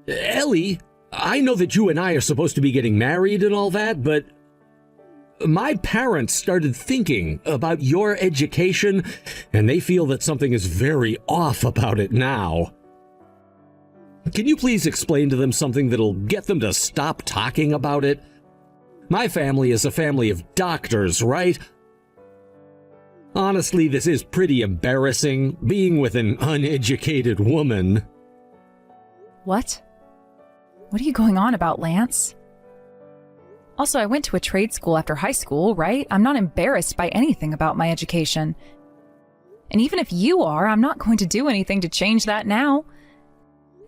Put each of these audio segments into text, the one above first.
Ellie, I know that you and I are supposed to be getting married and all that, but my parents started thinking about your education, and they feel that something is very off about it now. Can you please explain to them something that'll get them to stop talking about it? My family is a family of doctors, right? Honestly, this is pretty embarrassing, being with an uneducated woman. What? What are you going on about, Lance? Also, I went to a trade school after high school, right? I'm not embarrassed by anything about my education. And even if you are, I'm not going to do anything to change that now.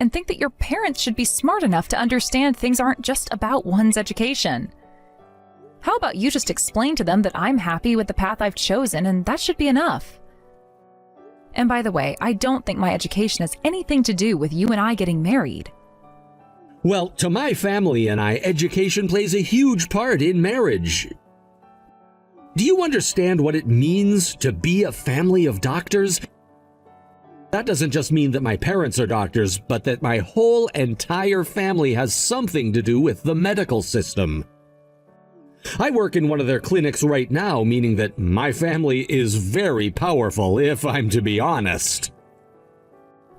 And think that your parents should be smart enough to understand things aren't just about one's education. How about you just explain to them that I'm happy with the path I've chosen, and that should be enough. And by the way, I don't think my education has anything to do with you and I getting married. Well, to my family and I, education plays a huge part in marriage. Do you understand what it means to be a family of doctors? That doesn't just mean that my parents are doctors, but that my whole entire family has something to do with the medical system. I work in one of their clinics right now, meaning that my family is very powerful, if I'm to be honest.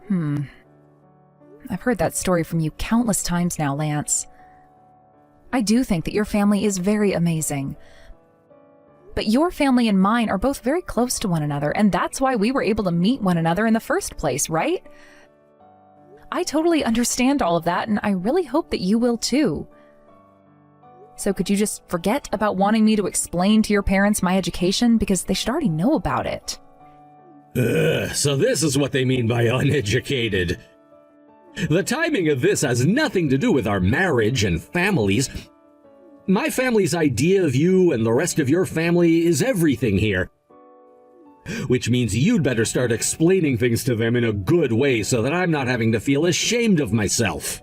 I've heard that story from you countless times now, Lance. I do think that your family is very amazing. But your family and mine are both very close to one another, and that's why we were able to meet one another in the first place, right? I totally understand all of that, and I really hope that you will too. So could you just forget about wanting me to explain to your parents my education, because they should already know about it? So this is what they mean by uneducated. The timing of this has nothing to do with our marriage and families. My family's idea of you and the rest of your family is everything here. Which means you'd better start explaining things to them in a good way so that I'm not having to feel ashamed of myself.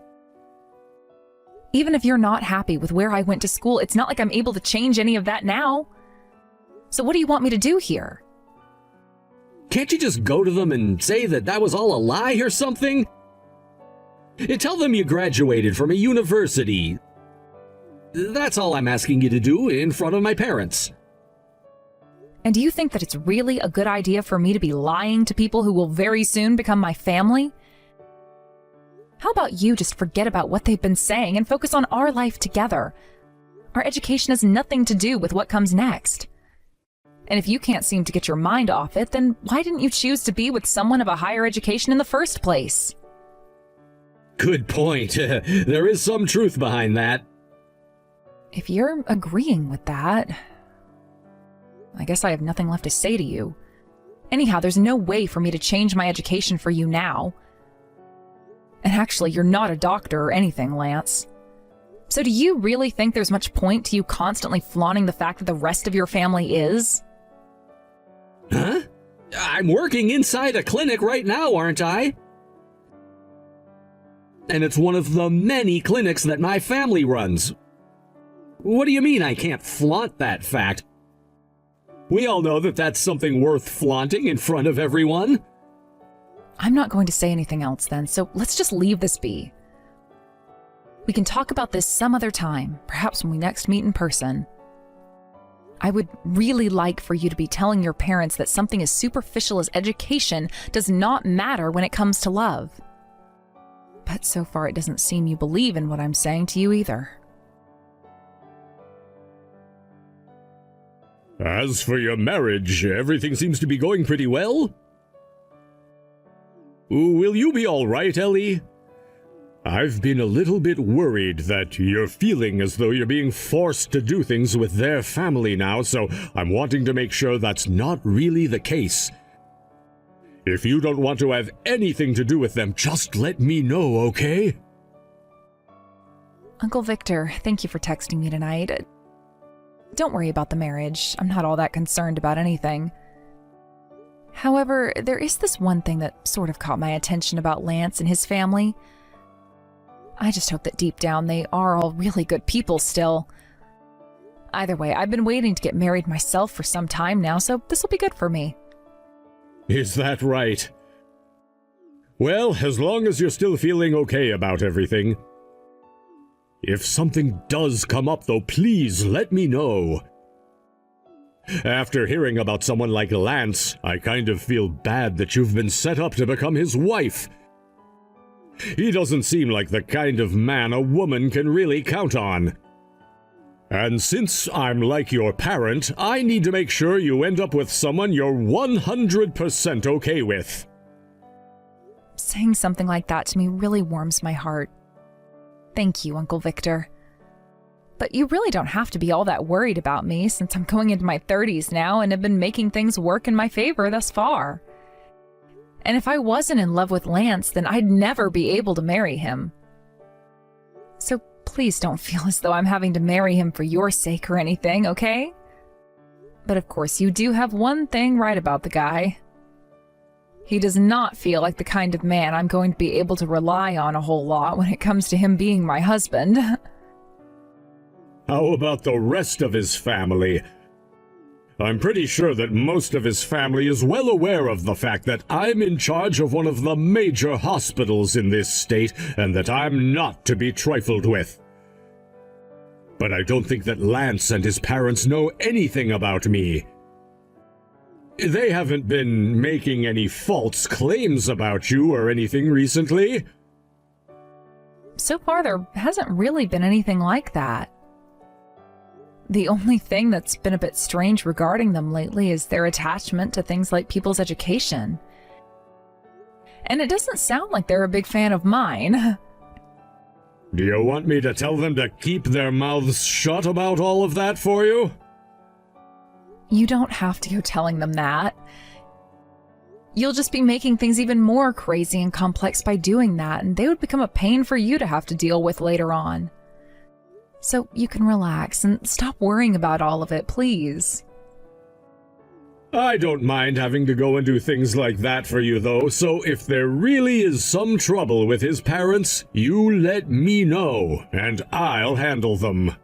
Even if you're not happy with where I went to school, it's not like I'm able to change any of that now. So what do you want me to do here? Can't you just go to them and say that that was all a lie or something? Tell them you graduated from a university. That's all I'm asking you to do in front of my parents. And do you think that it's really a good idea for me to be lying to people who will very soon become my family? How about you just forget about what they've been saying and focus on our life together? Our education has nothing to do with what comes next. And if you can't seem to get your mind off it, then why didn't you choose to be with someone of a higher education in the first place? Good point. There is some truth behind that. If you're agreeing with that, I guess I have nothing left to say to you. Anyhow, there's no way for me to change my education for you now. And actually, you're not a doctor or anything, Lance. So do you really think there's much point to you constantly flaunting the fact that the rest of your family is? Huh? I'm working inside a clinic right now, aren't I? And it's one of the many clinics that my family runs. What do you mean I can't flaunt that fact? We all know that that's something worth flaunting in front of everyone. I'm not going to say anything else then, so let's just leave this be. We can talk about this some other time, perhaps when we next meet in person. I would really like for you to be telling your parents that something as superficial as education does not matter when it comes to love. But so far it doesn't seem you believe in what I'm saying to you either. As for your marriage, everything seems to be going pretty well. Will you be all right, Ellie? I've been a little bit worried that you're feeling as though you're being forced to do things with their family now, so I'm wanting to make sure that's not really the case. If you don't want to have anything to do with them, just let me know, okay? Uncle Victor, thank you for texting me tonight. Don't worry about the marriage. I'm not all that concerned about anything. However, there is this one thing that sort of caught my attention about Lance and his family. I just hope that deep down they are all really good people still. Either way, I've been waiting to get married myself for some time now, so this will be good for me. Is that right? Well, as long as you're still feeling okay about everything. If something does come up, though, please let me know. After hearing about someone like Lance, I kind of feel bad that you've been set up to become his wife. He doesn't seem like the kind of man a woman can really count on. And since I'm like your parent, I need to make sure you end up with someone you're 100% okay with. Saying something like that to me really warms my heart. Thank you, Uncle Victor. But you really don't have to be all that worried about me since I'm going into my 30s now and have been making things work in my favor thus far. And if I wasn't in love with Lance, then I'd never be able to marry him. So please don't feel as though I'm having to marry him for your sake or anything, okay? But of course, you do have one thing right about the guy. He does not feel like the kind of man I'm going to be able to rely on a whole lot when it comes to him being my husband. How about the rest of his family? I'm pretty sure that most of his family is well aware of the fact that I'm in charge of one of the major hospitals in this state and that I'm not to be trifled with. But I don't think that Lance and his parents know anything about me. They haven't been making any false claims about you or anything recently. So far, there hasn't really been anything like that. The only thing that's been a bit strange regarding them lately is their attachment to things like people's education. And it doesn't sound like they're a big fan of mine. Do you want me to tell them to keep their mouths shut about all of that for you? You don't have to go telling them that. You'll just be making things even more crazy and complex by doing that, and they would become a pain for you to have to deal with later on. So you can relax and stop worrying about all of it, please. I don't mind having to go and do things like that for you, though, so if there really is some trouble with his parents, you let me know, and I'll handle them.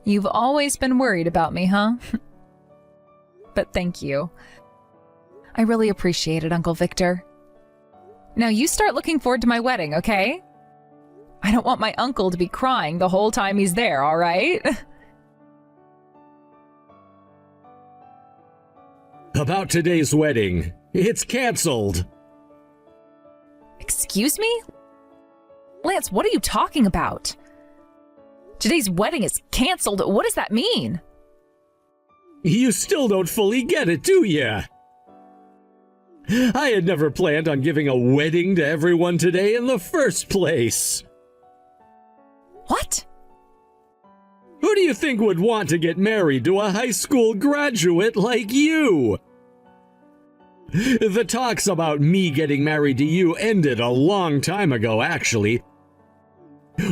You've always been worried about me, huh? But thank you. I really appreciate it, Uncle Victor. Now you start looking forward to my wedding, okay? I don't want my uncle to be crying the whole time he's there, all right? About today's wedding, it's canceled. Excuse me? Lance, what are you talking about? Today's wedding is canceled. What does that mean? You still don't fully get it, do ya? I had never planned on giving a wedding to everyone today in the first place. What? Who do you think would want to get married to a high school graduate like you? The talks about me getting married to you ended a long time ago, actually.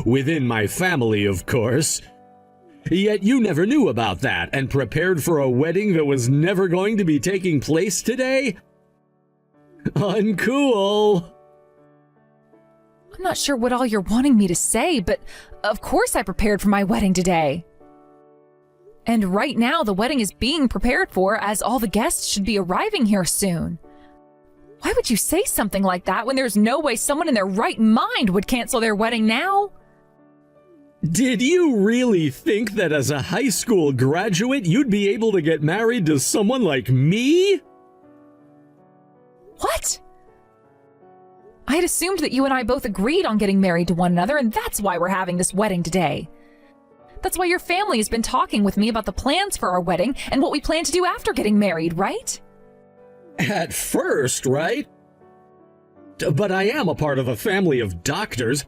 Within my family, of course. Yet you never knew about that and prepared for a wedding that was never going to be taking place today? Uncool. I'm not sure what all you're wanting me to say, but of course I prepared for my wedding today. And right now the wedding is being prepared for as all the guests should be arriving here soon. Why would you say something like that when there's no way someone in their right mind would cancel their wedding now? Did you really think that as a high school graduate you'd be able to get married to someone like me? What? I had assumed that you and I both agreed on getting married to one another, and that's why we're having this wedding today. That's why your family has been talking with me about the plans for our wedding and what we plan to do after getting married, right? At first, right? But I am a part of a family of doctors.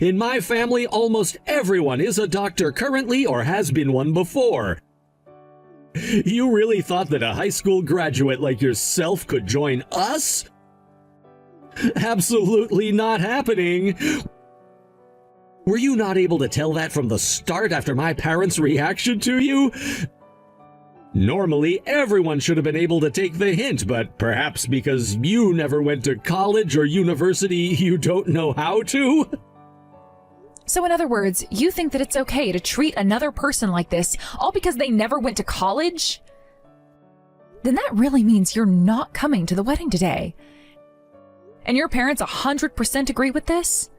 In my family, almost everyone is a doctor currently or has been one before. You really thought that a high school graduate like yourself could join us? Absolutely not happening. Were you not able to tell that from the start after my parents' reaction to you? Normally, everyone should have been able to take the hint, but perhaps because you never went to college or university, you don't know how to? So in other words, you think that it's okay to treat another person like this all because they never went to college? Then that really means you're not coming to the wedding today. And your parents 100% agree with this?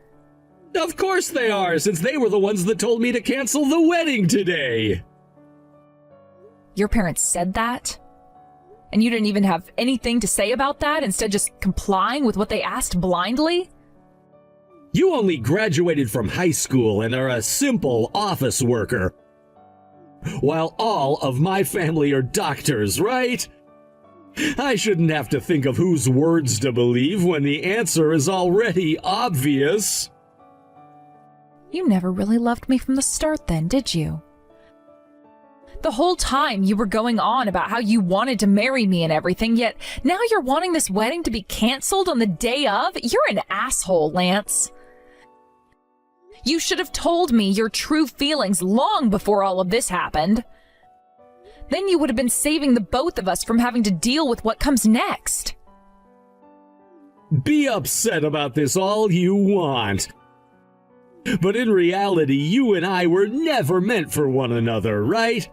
Of course they are, since they were the ones that told me to cancel the wedding today. Your parents said that? And you didn't even have anything to say about that, instead just complying with what they asked blindly? You only graduated from high school and are a simple office worker, while all of my family are doctors, right? I shouldn't have to think of whose words to believe when the answer is already obvious. You never really loved me from the start then, did you? The whole time you were going on about how you wanted to marry me and everything, yet now you're wanting this wedding to be canceled on the day of? You're an asshole, Lance. You should have told me your true feelings long before all of this happened. Then you would have been saving the both of us from having to deal with what comes next. Be upset about this all you want. But in reality, you and I were never meant for one another, right?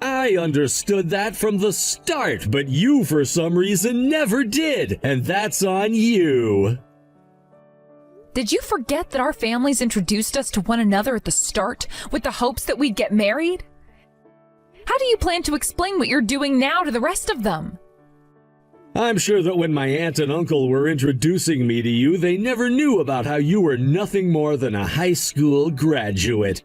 I understood that from the start, but you for some reason never did, and that's on you. Did you forget that our families introduced us to one another at the start with the hopes that we'd get married? How do you plan to explain what you're doing now to the rest of them? I'm sure that when my aunt and uncle were introducing me to you, they never knew about how you were nothing more than a high school graduate.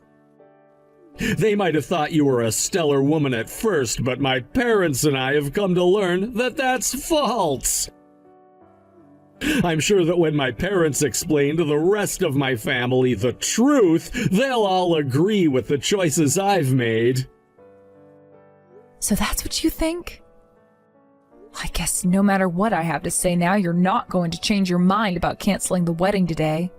They might have thought you were a stellar woman at first, but my parents and I have come to learn that that's false. I'm sure that when my parents explain to the rest of my family the truth, they'll all agree with the choices I've made. So that's what you think? I guess no matter what I have to say now, you're not going to change your mind about canceling the wedding today.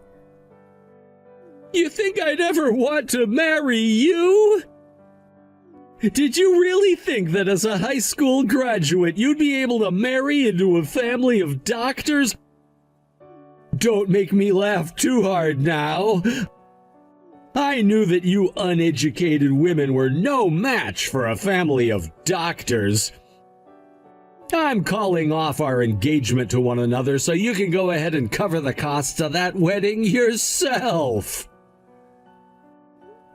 You think I'd ever want to marry you? Did you really think that as a high school graduate, you'd be able to marry into a family of doctors? Don't make me laugh too hard now. I knew that you uneducated women were no match for a family of doctors. I'm calling off our engagement to one another so you can go ahead and cover the costs of that wedding yourself.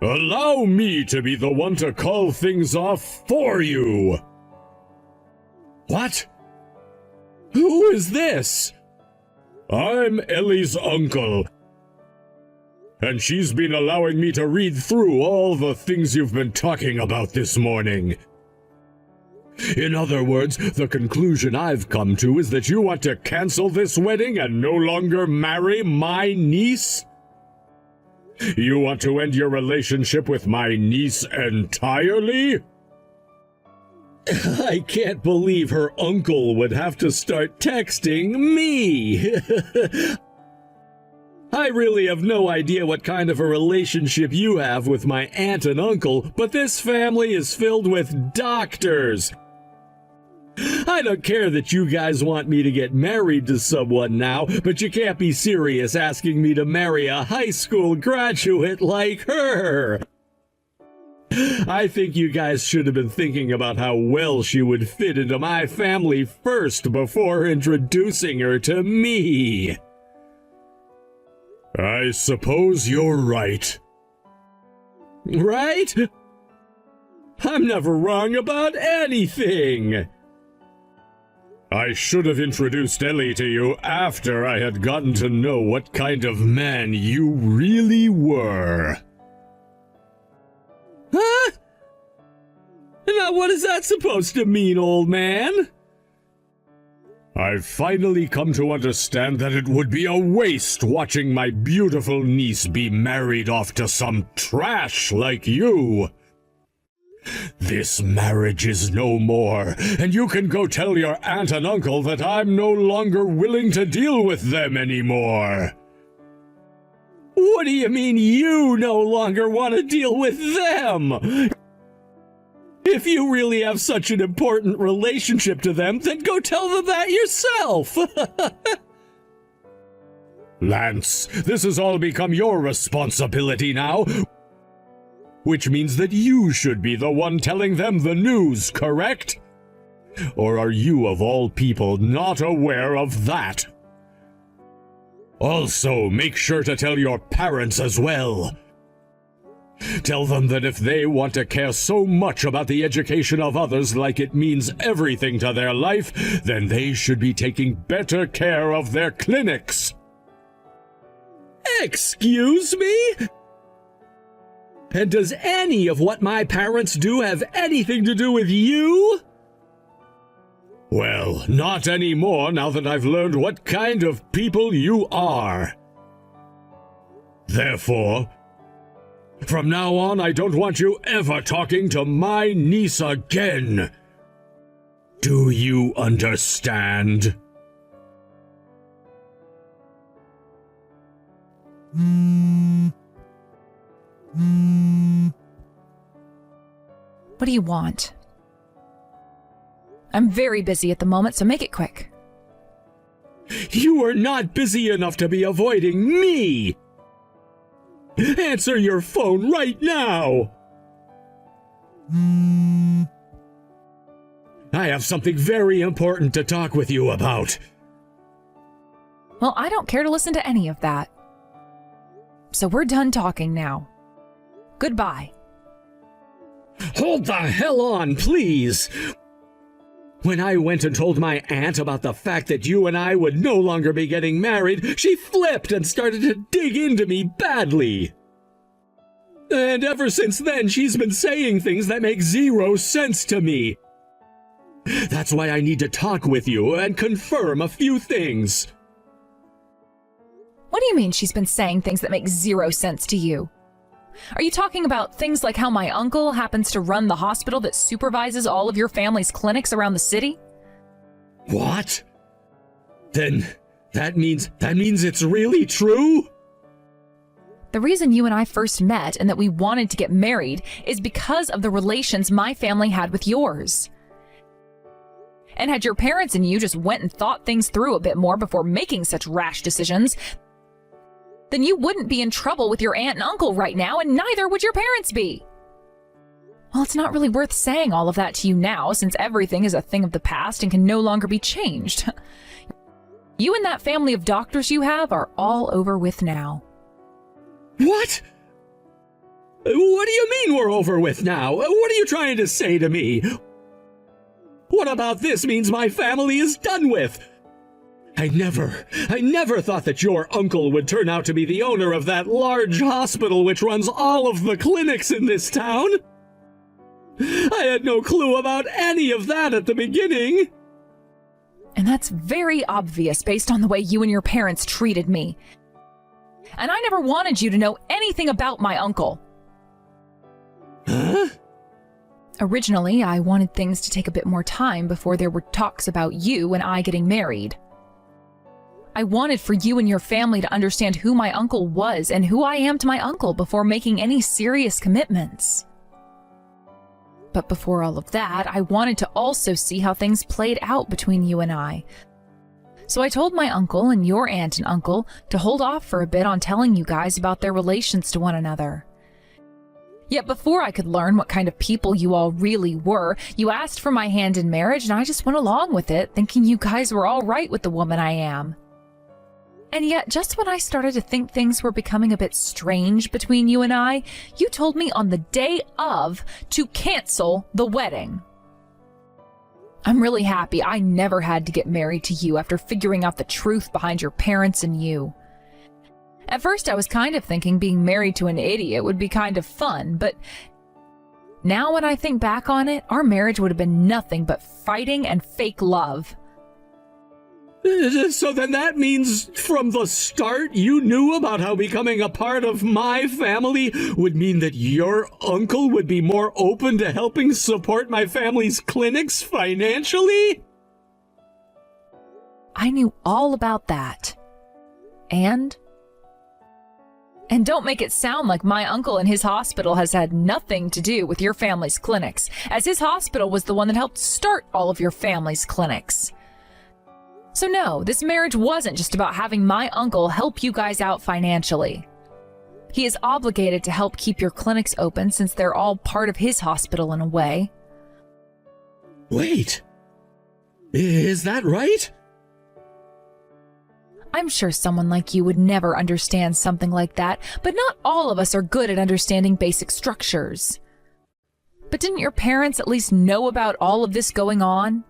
Allow me to be the one to call things off for you. What? Who is this? I'm Ellie's uncle. And she's been allowing me to read through all the things you've been talking about this morning. In other words, the conclusion I've come to is that you want to cancel this wedding and no longer marry my niece? You want to end your relationship with my niece entirely? I can't believe her uncle would have to start texting me. I really have no idea what kind of a relationship you have with my aunt and uncle, but this family is filled with doctors. I don't care that you guys want me to get married to someone now, but you can't be serious asking me to marry a high school graduate like her. I think you guys should have been thinking about how well she would fit into my family first before introducing her to me. I suppose you're right. Right? I'm never wrong about anything. I should have introduced Ellie to you after I had gotten to know what kind of man you really were. Huh? Now what is that supposed to mean, old man? I've finally come to understand that it would be a waste watching my beautiful niece be married off to some trash like you. This marriage is no more, and you can go tell your aunt and uncle that I'm no longer willing to deal with them anymore. What do you mean you no longer want to deal with them? If you really have such an important relationship to them, then go tell them that yourself. Lance, this has all become your responsibility now. Which means that you should be the one telling them the news, correct? Or are you, of all people, not aware of that? Also, make sure to tell your parents as well. Tell them that if they want to care so much about the education of others like it means everything to their life, then they should be taking better care of their clinics. Excuse me? And does any of what my parents do have anything to do with you? Well, not anymore now that I've learned what kind of people you are. Therefore, from now on, I don't want you ever talking to my niece again. Do you understand? What do you want? I'm very busy at the moment, so make it quick. You are not busy enough to be avoiding me! Answer your phone right now! I have something very important to talk with you about. Well, I don't care to listen to any of that. So we're done talking now. Goodbye. Hold the hell on, please! When I went and told my aunt about the fact that you and I would no longer be getting married, she flipped and started to dig into me badly. And ever since then, she's been saying things that make zero sense to me. That's why I need to talk with you and confirm a few things. What do you mean she's been saying things that make zero sense to you? Are you talking about things like how my uncle happens to run the hospital that supervises all of your family's clinics around the city? What? Then that means it's really true? The reason you and I first met and that we wanted to get married is because of the relations my family had with yours. And had your parents and you just went and thought things through a bit more before making such rash decisions, then you wouldn't be in trouble with your aunt and uncle right now, and neither would your parents be. Well, it's not really worth saying all of that to you now, since everything is a thing of the past and can no longer be changed. You and that family of doctors you have are all over with now. What? What do you mean we're over with now? What are you trying to say to me? What about this means my family is done with? I never thought that your uncle would turn out to be the owner of that large hospital which runs all of the clinics in this town. I had no clue about any of that at the beginning. And that's very obvious based on the way you and your parents treated me. And I never wanted you to know anything about my uncle. Huh? Originally, I wanted things to take a bit more time before there were talks about you and I getting married. I wanted for you and your family to understand who my uncle was and who I am to my uncle before making any serious commitments. But before all of that, I wanted to also see how things played out between you and I. So I told my uncle and your aunt and uncle to hold off for a bit on telling you guys about their relations to one another. Yet before I could learn what kind of people you all really were, you asked for my hand in marriage and I just went along with it, thinking you guys were all right with the woman I am. And yet, just when I started to think things were becoming a bit strange between you and I, you told me on the day of to cancel the wedding. I'm really happy I never had to get married to you after figuring out the truth behind your parents and you. At first, I was kind of thinking being married to an idiot would be kind of fun, but now when I think back on it, our marriage would have been nothing but fighting and fake love. So then that means from the start you knew about how becoming a part of my family would mean that your uncle would be more open to helping support my family's clinics financially? I knew all about that. And don't make it sound like my uncle and his hospital has had nothing to do with your family's clinics, as his hospital was the one that helped start all of your family's clinics. So no, this marriage wasn't just about having my uncle help you guys out financially. He is obligated to help keep your clinics open since they're all part of his hospital in a way. Wait, is that right? I'm sure someone like you would never understand something like that, but not all of us are good at understanding basic structures. But didn't your parents at least know about all of this going on?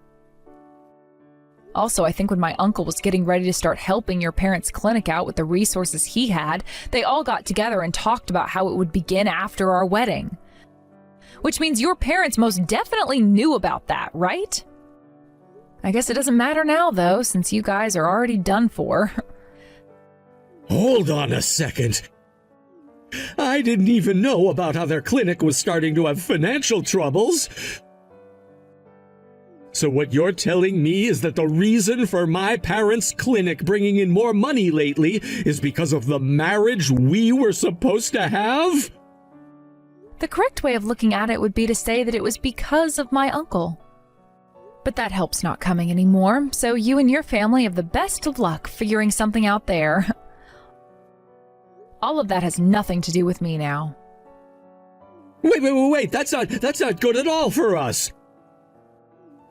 Also, I think when my uncle was getting ready to start helping your parents' clinic out with the resources he had, they all got together and talked about how it would begin after our wedding. Which means your parents most definitely knew about that, right? I guess it doesn't matter now, though, since you guys are already done for. Hold on a second. I didn't even know about how their clinic was starting to have financial troubles. So what you're telling me is that the reason for my parents' clinic bringing in more money lately is because of the marriage we were supposed to have? The correct way of looking at it would be to say that it was because of my uncle. But that help's not coming anymore, so you and your family have the best of luck figuring something out there. All of that has nothing to do with me now. Wait, that's not good at all for us.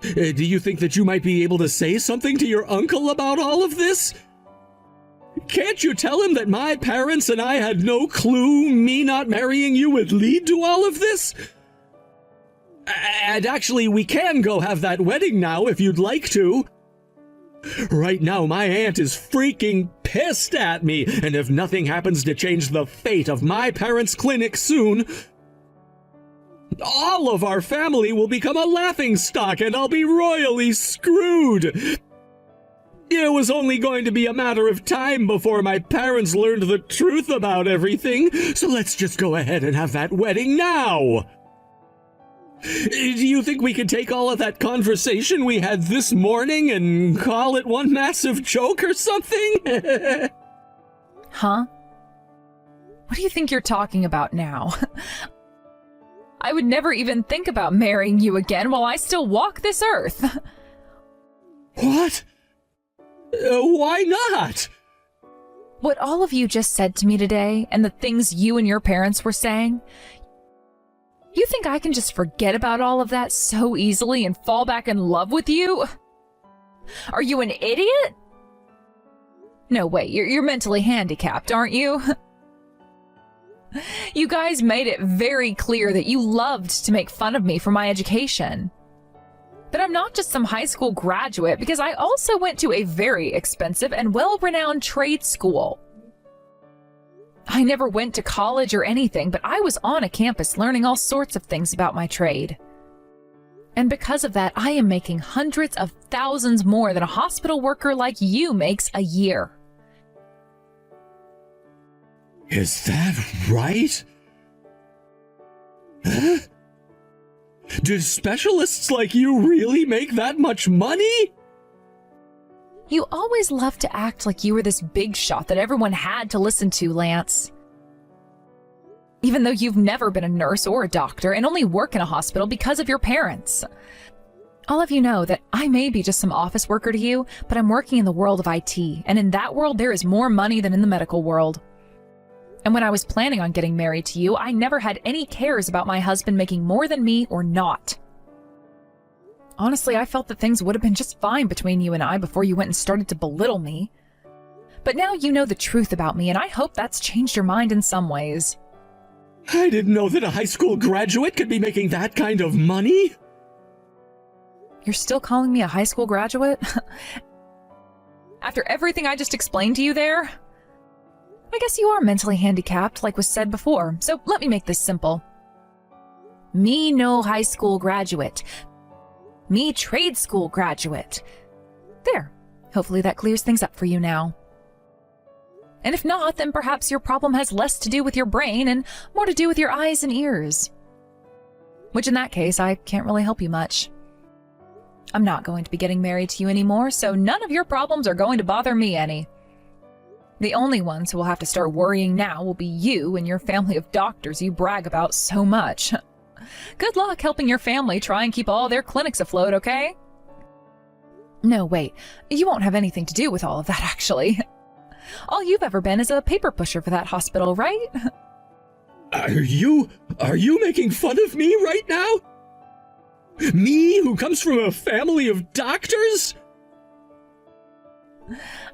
Do you think that you might be able to say something to your uncle about all of this? Can't you tell him that my parents and I had no clue me not marrying you would lead to all of this? And actually, we can go have that wedding now if you'd like to. Right now, my aunt is freaking pissed at me, and if nothing happens to change the fate of my parents' clinic soon, all of our family will become a laughingstock and I'll be royally screwed. It was only going to be a matter of time before my parents learned the truth about everything, so let's just go ahead and have that wedding now. Do you think we could take all of that conversation we had this morning and call it one massive joke or something? Huh? What do you think you're talking about now? I would never even think about marrying you again while I still walk this earth. What? Why not? What all of you just said to me today, and the things you and your parents were saying, you think I can just forget about all of that so easily and fall back in love with you? Are you an idiot? No, wait, you're mentally handicapped, aren't you? You guys made it very clear that you loved to make fun of me for my education. But I'm not just some high school graduate, because I also went to a very expensive and well-renowned trade school. I never went to college or anything, but I was on a campus learning all sorts of things about my trade. And because of that, I am making hundreds of thousands more than a hospital worker like you makes a year. Is that right? Huh? Do specialists like you really make that much money? You always loved to act like you were this big shot that everyone had to listen to, Lance. Even though you've never been a nurse or a doctor and only work in a hospital because of your parents. All of you know that I may be just some office worker to you, but I'm working in the world of IT, and in that world there is more money than in the medical world. And when I was planning on getting married to you, I never had any cares about my husband making more than me or not. Honestly, I felt that things would have been just fine between you and I before you went and started to belittle me. But now you know the truth about me, and I hope that's changed your mind in some ways. I didn't know that a high school graduate could be making that kind of money. You're still calling me a high school graduate? After everything I just explained to you there? I guess you are mentally handicapped, like was said before, so let me make this simple. Me no high school graduate. Me trade school graduate. There. Hopefully that clears things up for you now. And if not, then perhaps your problem has less to do with your brain and more to do with your eyes and ears. Which in that case, I can't really help you much. I'm not going to be getting married to you anymore, so none of your problems are going to bother me any. The only ones who will have to start worrying now will be you and your family of doctors you brag about so much. Good luck helping your family try and keep all their clinics afloat, okay? No, wait. You won't have anything to do with all of that, actually. All you've ever been is a paper pusher for that hospital, right? Are you making fun of me right now? Me, who comes from a family of doctors?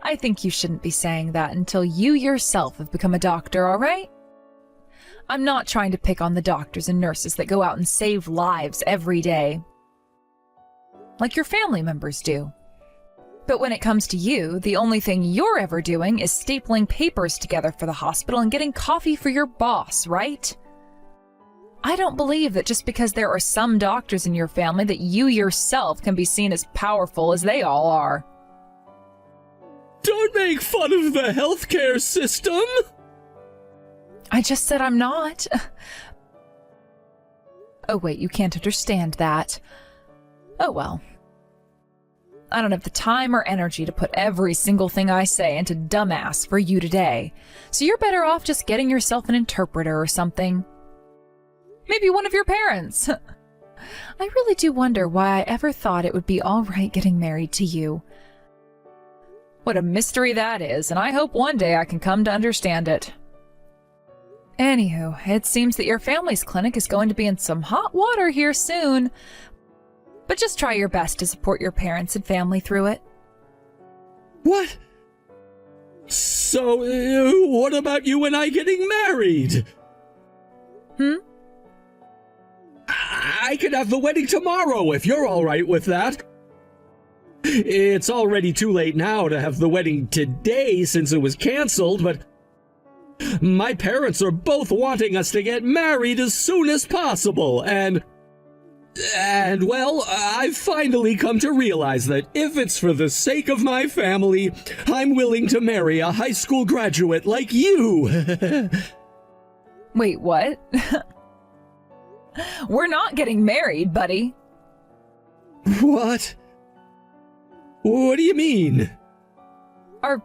I think you shouldn't be saying that until you yourself have become a doctor, all right? I'm not trying to pick on the doctors and nurses that go out and save lives every day, like your family members do. But when it comes to you, the only thing you're ever doing is stapling papers together for the hospital and getting coffee for your boss, right? I don't believe that just because there are some doctors in your family that you yourself can be seen as powerful as they all are. Don't make fun of the healthcare system! I just said I'm not. Oh wait, you can't understand that. Oh well. I don't have the time or energy to put every single thing I say into dumbass for you today, so you're better off just getting yourself an interpreter or something. Maybe one of your parents. I really do wonder why I ever thought it would be all right getting married to you. What a mystery that is, and I hope one day I can come to understand it. Anywho, it seems that your family's clinic is going to be in some hot water here soon. But just try your best to support your parents and family through it. What? So, what about you and I getting married? I could have the wedding tomorrow if you're all right with that. It's already too late now to have the wedding today since it was canceled, but my parents are both wanting us to get married as soon as possible, and well, I've finally come to realize that if it's for the sake of my family, I'm willing to marry a high school graduate like you. Wait, what? We're not getting married, buddy. What? What do you mean? Are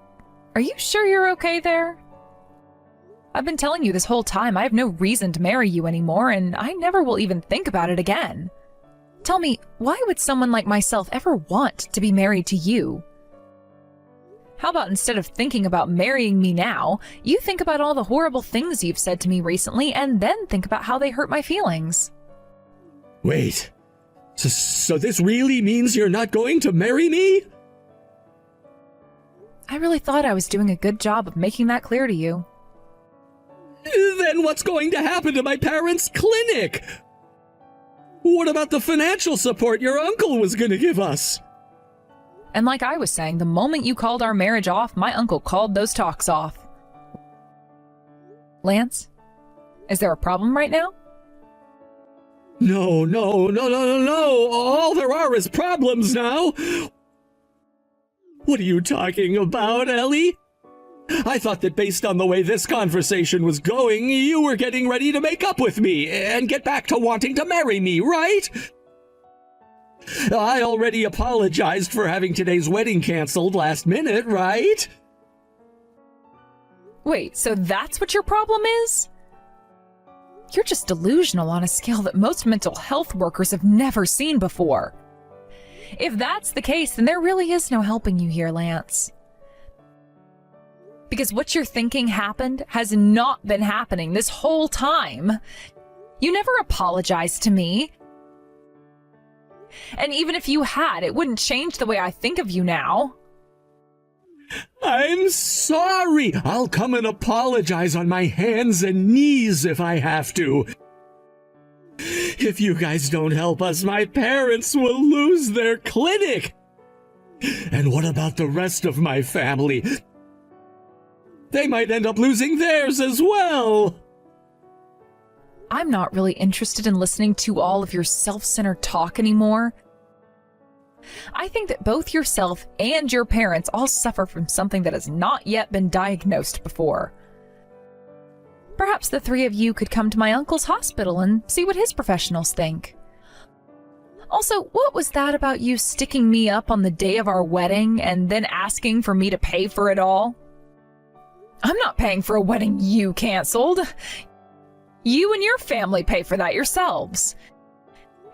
you sure you're okay there? I've been telling you this whole time I have no reason to marry you anymore, and I never will even think about it again. Tell me, why would someone like myself ever want to be married to you? How about instead of thinking about marrying me now, you think about all the horrible things you've said to me recently and then think about how they hurt my feelings? Wait, so this really means you're not going to marry me? I really thought I was doing a good job of making that clear to you. Then what's going to happen to my parents' clinic? What about the financial support your uncle was going to give us? And like I was saying, the moment you called our marriage off, my uncle called those talks off. Lance, is there a problem right now? No. All there are is problems now. What are you talking about, Ellie? I thought that based on the way this conversation was going, you were getting ready to make up with me and get back to wanting to marry me, right? I already apologized for having today's wedding canceled last minute, right? Wait, so that's what your problem is? You're just delusional on a scale that most mental health workers have never seen before. If that's the case, then there really is no helping you here, Lance. Because what you're thinking happened has not been happening this whole time. You never apologized to me. And even if you had, it wouldn't change the way I think of you now. I'm sorry. I'll come and apologize on my hands and knees if I have to. If you guys don't help us, my parents will lose their clinic. And what about the rest of my family? They might end up losing theirs as well. I'm not really interested in listening to all of your self-centered talk anymore. I think that both yourself and your parents all suffer from something that has not yet been diagnosed before. Perhaps the three of you could come to my uncle's hospital and see what his professionals think. Also, what was that about you sticking me up on the day of our wedding and then asking for me to pay for it all? I'm not paying for a wedding you canceled. You and your family pay for that yourselves.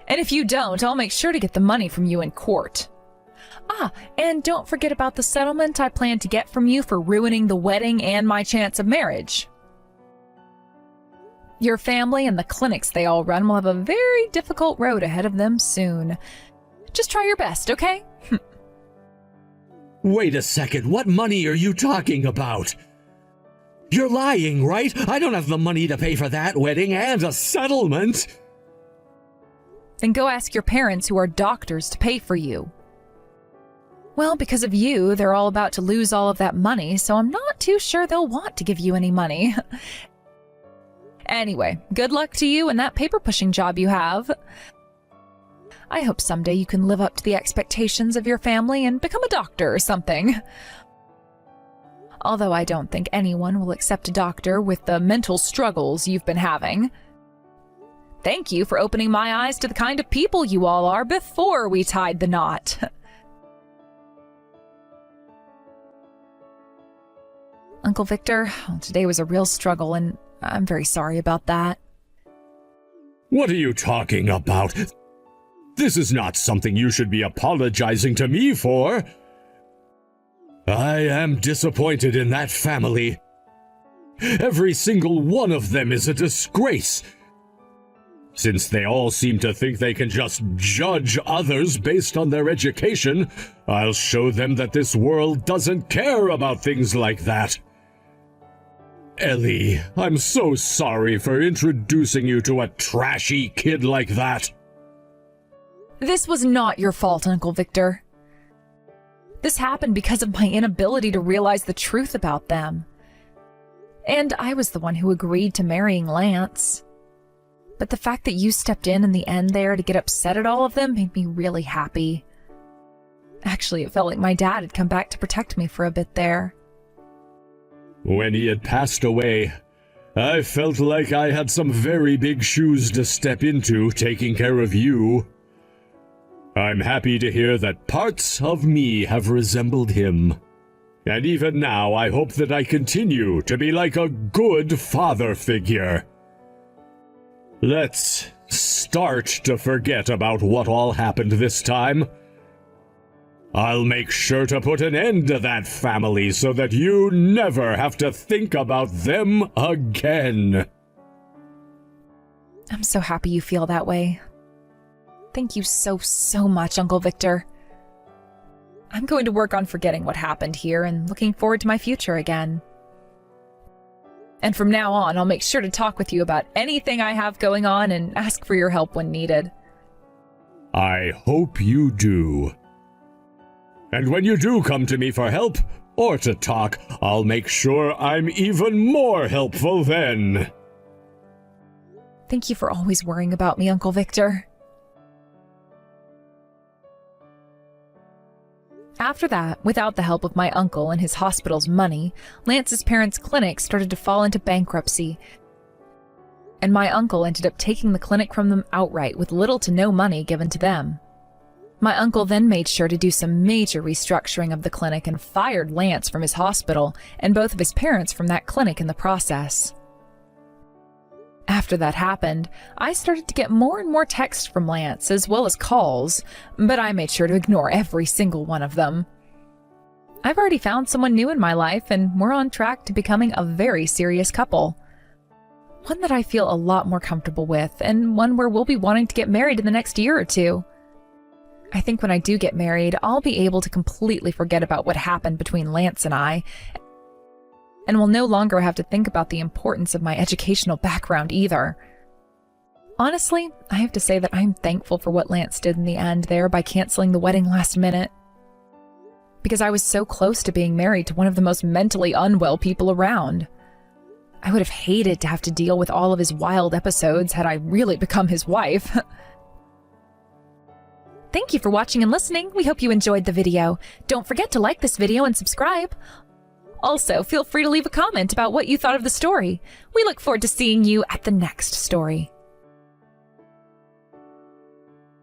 And if you don't, I'll make sure to get the money from you in court. And don't forget about the settlement I plan to get from you for ruining the wedding and my chance of marriage. Your family and the clinics they all run will have a very difficult road ahead of them soon. Just try your best, okay? Wait a second, what money are you talking about? You're lying, right? I don't have the money to pay for that wedding and a settlement. Then go ask your parents, who are doctors, to pay for you. Well, because of you, they're all about to lose all of that money, so I'm not too sure they'll want to give you any money. Anyway, good luck to you and that paper-pushing job you have. I hope someday you can live up to the expectations of your family and become a doctor or something. Although I don't think anyone will accept a doctor with the mental struggles you've been having. Thank you for opening my eyes to the kind of people you all are before we tied the knot. Uncle Victor, today was a real struggle, and I'm very sorry about that. What are you talking about? This is not something you should be apologizing to me for. I am disappointed in that family. Every single one of them is a disgrace. Since they all seem to think they can just judge others based on their education, I'll show them that this world doesn't care about things like that. Ellie, I'm so sorry for introducing you to a trashy kid like that. This was not your fault, Uncle Victor. This happened because of my inability to realize the truth about them. And I was the one who agreed to marrying Lance. But the fact that you stepped in the end there to get upset at all of them made me really happy. Actually, it felt like my dad had come back to protect me for a bit there. When he had passed away, I felt like I had some very big shoes to step into taking care of you. I'm happy to hear that parts of me have resembled him. And even now, I hope that I continue to be like a good father figure. Let's start to forget about what all happened this time. I'll make sure to put an end to that family so that you never have to think about them again. I'm so happy you feel that way. Thank you so much, Uncle Victor. I'm going to work on forgetting what happened here and looking forward to my future again. And from now on, I'll make sure to talk with you about anything I have going on and ask for your help when needed. I hope you do. And when you do come to me for help or to talk, I'll make sure I'm even more helpful then. Thank you for always worrying about me, Uncle Victor. After that, without the help of my uncle and his hospital's money, Lance's parents' clinic started to fall into bankruptcy, and my uncle ended up taking the clinic from them outright with little to no money given to them. My uncle then made sure to do some major restructuring of the clinic and fired Lance from his hospital and both of his parents from that clinic in the process. After that happened, I started to get more and more texts from Lance, as well as calls, but I made sure to ignore every single one of them. I've already found someone new in my life, and we're on track to becoming a very serious couple. One that I feel a lot more comfortable with, and one where we'll be wanting to get married in the next year or two. I think when I do get married, I'll be able to completely forget about what happened between Lance and I, and will no longer have to think about the importance of my educational background either. Honestly, I have to say that I'm thankful for what Lance did in the end there by canceling the wedding last minute. Because I was so close to being married to one of the most mentally unwell people around. I would have hated to have to deal with all of his wild episodes had I really become his wife. Thank you for watching and listening. We hope you enjoyed the video. Don't forget to like this video and subscribe. Also, feel free to leave a comment about what you thought of the story. We look forward to seeing you at the next story.